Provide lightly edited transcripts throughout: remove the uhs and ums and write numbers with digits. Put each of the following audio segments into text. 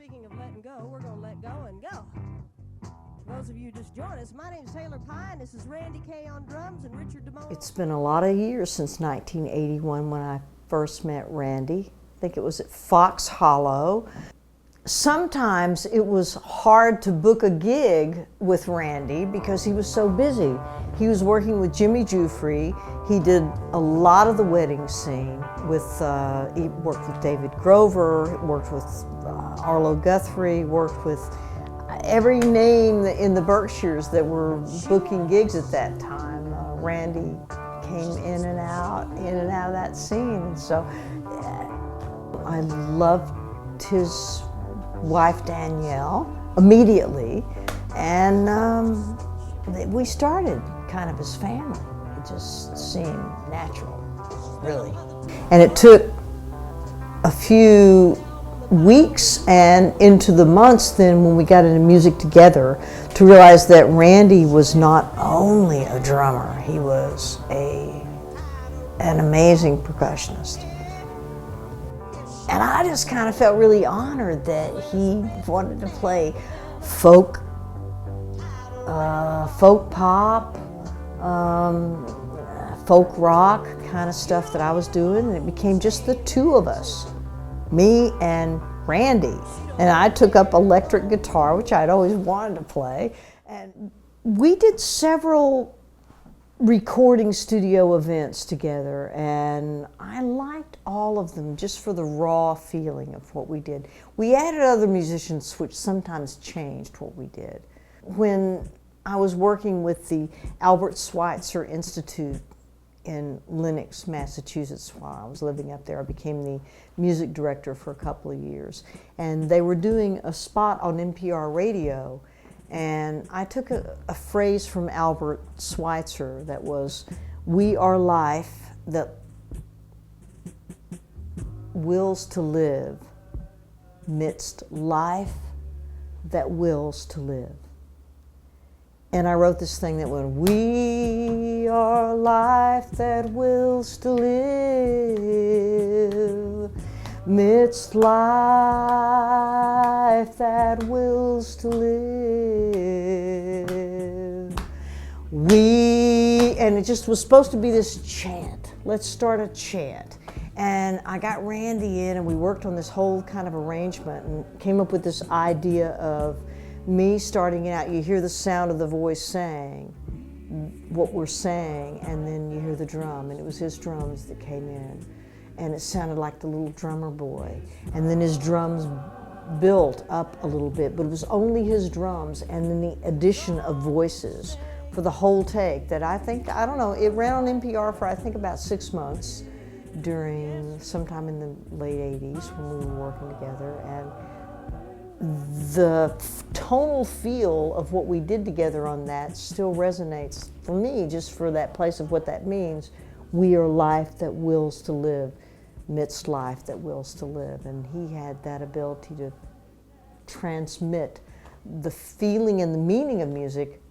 Speaking of letting go, we're going to let go and go. Those of you just joined us, my name's Taylor Pye, this is Randy Kaye on drums and Richard DeMoe. It's been a lot of years since 1981 when I first met Randy. I think it was at Fox Hollow. Sometimes it was hard to book a gig with Randy because he was so busy. He was working with Jimmy Giuffre. He did a lot of the wedding scene with, he worked with David Grover, worked with Arlo Guthrie, worked with every name in the Berkshires that were booking gigs at that time. Randy came in and out of that scene. So I loved his wife Danielle immediately, and we started kind of as family. It just seemed natural, really. And it took a few weeks and into the months then when we got into music together to realize that Randy was not only a drummer, he was an amazing percussionist. And I just kind of felt really honored that he wanted to play folk pop, folk rock kind of stuff that I was doing, and it became just the two of us, me and Randy. And I took up electric guitar, which I'd always wanted to play, and we did several recording studio events together, and I liked all of them just for the raw feeling of what we did. We added other musicians which sometimes changed what we did. When I was working with the Albert Schweitzer Institute in Lenox, Massachusetts while I was living up there, I became the music director for a couple of years, and they were doing a spot on NPR radio. And I took a phrase from Albert Schweitzer that was, "We are life that wills to live midst life that wills to live." And I wrote this thing that went, "We are life that wills to live midst life that wills to live. And it just was supposed to be this chant. Let's start a chant. And I got Randy in and we worked on this whole kind of arrangement and came up with this idea of me starting out. You hear the sound of the voice saying what we're saying, and then you hear the drum, and it was his drums that came in. And it sounded like the little drummer boy. And then his drums built up a little bit, but it was only his drums and then the addition of voices for the whole take that I don't know, it ran on NPR for I think about 6 months during sometime in the late 80s when we were working together. And the tonal feel of what we did together on that still resonates for me, just for that place of what that means. We are life that wills to live midst life that wills to live. And he had that ability to transmit the feeling and the meaning of music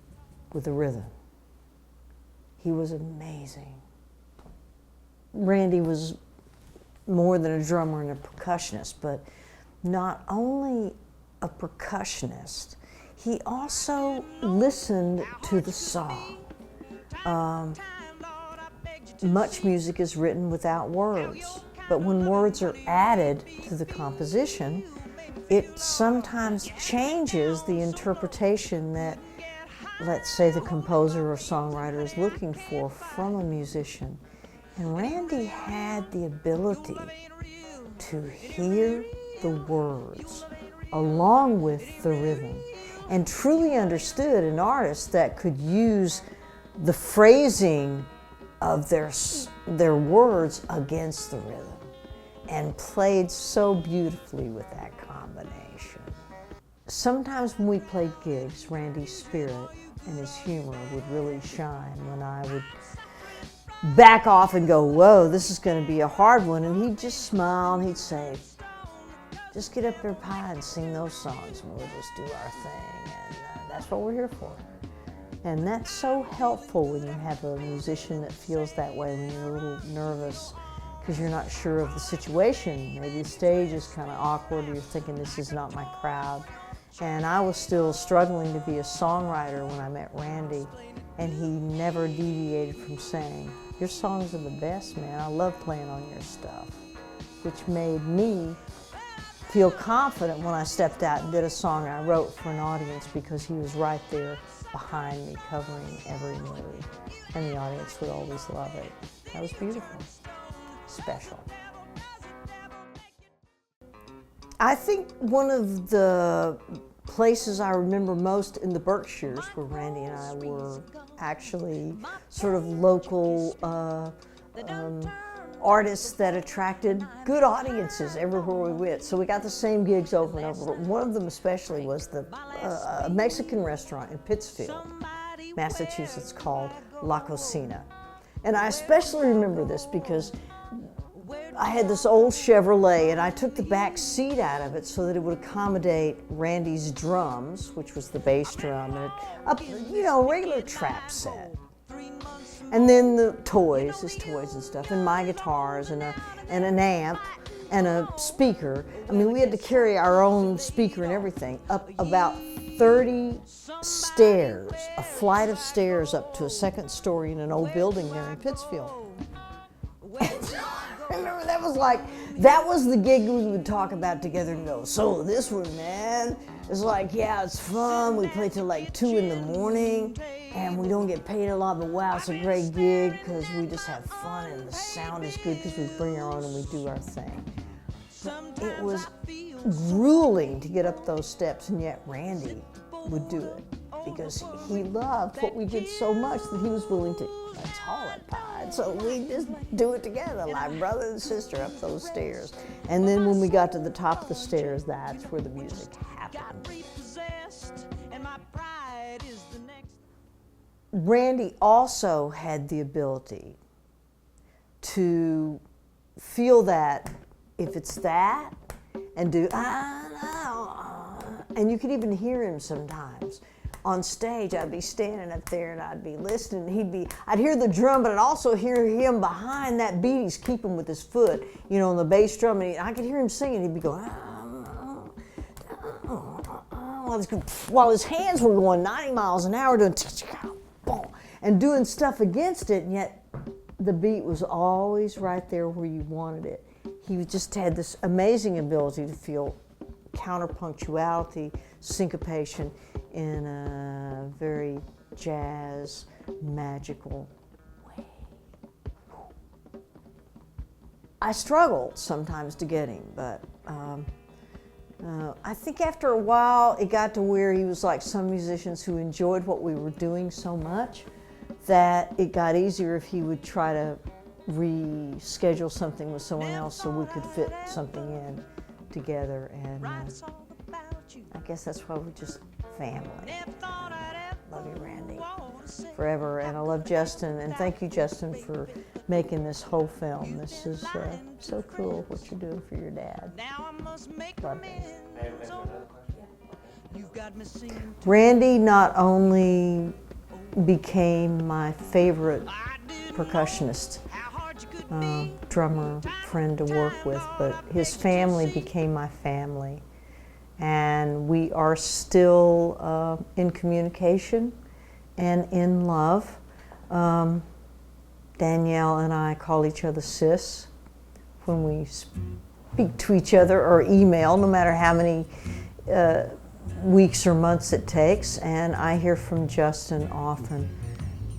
with the rhythm. He was amazing. Randy was more than a drummer and a percussionist, but not only a percussionist, he also listened to the song. Much music is written without words, but when words are added to the composition, it sometimes changes the interpretation that, let's say, the composer or songwriter is looking for from a musician. And Randy had the ability to hear the words along with the rhythm, and truly understood an artist that could use the phrasing of their words against the rhythm, and played so beautifully with that combination. Sometimes when we played gigs, Randy's spirit and his humor would really shine when I would back off and go, "Whoa, this is going to be a hard one," and he'd just smile and he'd say, "Just get up there, Pye, and sing those songs, and we'll just do our thing, and that's what we're here for." And that's so helpful when you have a musician that feels that way, when you're a little nervous, because you're not sure of the situation. Maybe the stage is kind of awkward, or you're thinking this is not my crowd. And I was still struggling to be a songwriter when I met Randy, and he never deviated from saying, "Your songs are the best, man. I love playing on your stuff," which made me feel confident when I stepped out and did a song I wrote for an audience, because he was right there behind me covering every move, and the audience would always love it. That was beautiful, special. I think one of the places I remember most in the Berkshires, where Randy and I were actually sort of local artists that attracted good audiences everywhere we went. So we got the same gigs over and over. But one of them especially was the Mexican restaurant in Pittsfield, Massachusetts, called La Cocina. And I especially remember this because I had this old Chevrolet, and I took the back seat out of it so that it would accommodate Randy's drums, which was the bass drum, and a regular trap set. And then the toys, his toys and stuff, and my guitars, and an amp, and a speaker. I mean, we had to carry our own speaker and everything up about 30 stairs, a flight of stairs up to a second story in an old building there in Pittsfield. And so I remember that was the gig we would talk about together and go, "So this one, man, it's like, yeah, it's fun. We play till like 2 in the morning, and we don't get paid a lot, but wow, it's a great gig because we just have fun, and the sound is good because we bring our own and we do our thing." But it was grueling to get up those steps, and yet Randy would do it because he loved what we did so much that he was willing to, let's haul it, Pie. So we just do it together, like brother and sister up those stairs. And then when we got to the top of the stairs, that's where the music happened. Randy also had the ability to feel that if it's that, and do, and you could even hear him sometimes. On stage, I'd be standing up there and I'd be listening. I'd hear the drum, but I'd also hear him behind that beat he's keeping with his foot, on the bass drum. And I could hear him singing. He'd be going, while his hands were going 90 miles an hour doing, and doing stuff against it, and yet the beat was always right there where you wanted it. He just had this amazing ability to feel counterpunctuality, syncopation in a very jazz, magical way. I struggled sometimes to get him, but I think after a while it got to where he was like some musicians who enjoyed what we were doing so much that it got easier if he would try to reschedule something with someone else so we could fit something in together, and I guess that's why we're just family. Love you, Randy, forever, and I love Justin, and thank you, Justin, for making this whole film. This is so cool what you're doing for your dad. Love you. Randy not only became my favorite percussionist, drummer, friend to work with, but his family became my family. And we are still in communication and in love. Danielle and I call each other sis when we speak to each other, or email, no matter how many weeks or months it takes. And I hear from Justin often,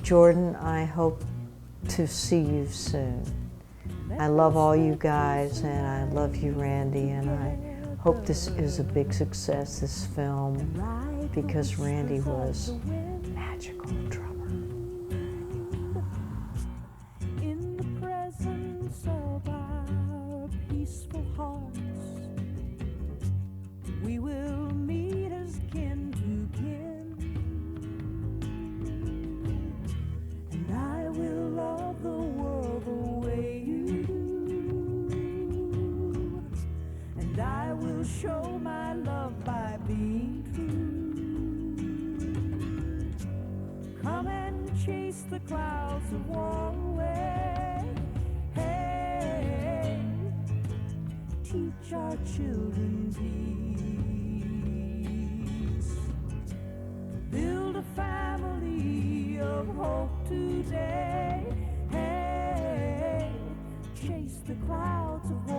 "Jordan, I hope to see you soon. I love all you guys, and I love you, Randy, and I hope this is a big success, this film, because Randy was a magical drummer." In the presence of our peaceful hearts, we will meet as kin to kin, and I will love the world the way you do, and I will show my love by being true. Come and chase the clouds of war away. Hey. teach our children peace. Build a family of hope today. Hey, chase the clouds of